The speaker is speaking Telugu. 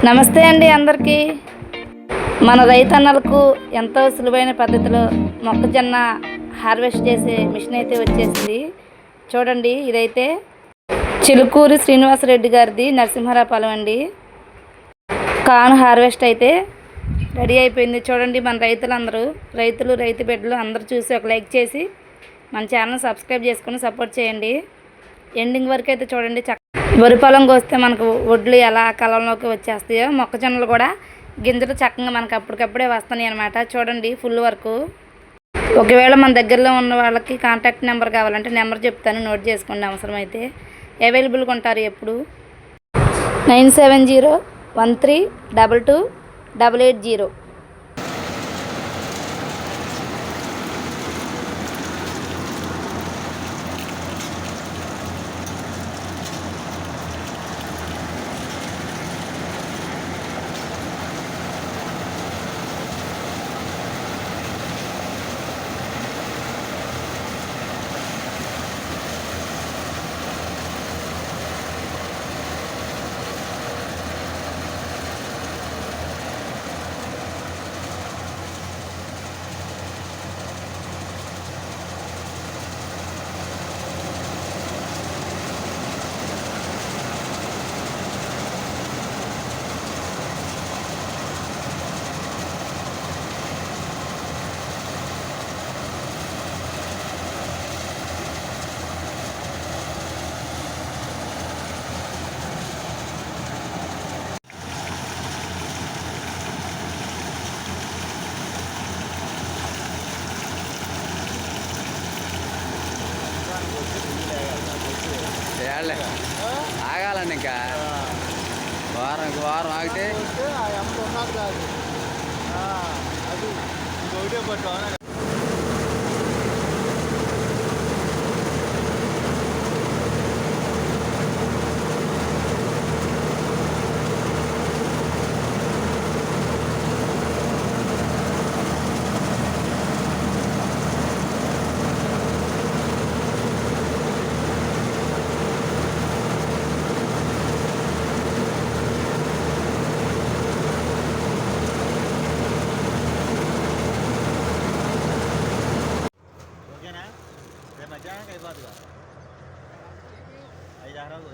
నమస్తే అండి అందరికీ. మన రైతన్నలకు ఎంతో సులువైన పద్ధతిలో మొక్కజొన్న హార్వెస్ట్ చేసే మిషన్ అయితే వచ్చేసింది. చూడండి, ఇదైతే చిలుకూరి శ్రీనివాసరెడ్డి గారిది నరసింహారావుపాలెం అండి. కాన్ హార్వెస్ట్ అయితే రెడీ అయిపోయింది. చూడండి, మన రైతులు రైతు బిడ్డలు అందరూ చూసి ఒక లైక్ చేసి మన ఛానల్ సబ్స్క్రైబ్ చేసుకొని సపోర్ట్ చేయండి. ఎండింగ్ వరకు అయితే చూడండి. వరి పొలం కోస్తే మనకు వడ్లు ఎలా కలంలోకి వచ్చేస్తాయో మొక్కజొన్నలు కూడా గింజలు చక్కగా మనకు అప్పటికప్పుడే వస్తున్నాయి అన్నమాట. చూడండి, ఫుల్ వరకు. ఒకవేళ మన దగ్గరలో ఉన్న వాళ్ళకి కాంటాక్ట్ నెంబర్ కావాలంటే నెంబర్ చెప్తాను, నోట్ చేసుకోండి. అవసరమైతే అవైలబుల్గా ఉంటారు ఎప్పుడు. 9701322880. ఆగాలండి ఇంకా వారం ఆగితే అది ఇంకొకటే పట్టు. मजा कई बात का आई जा रहा हूँ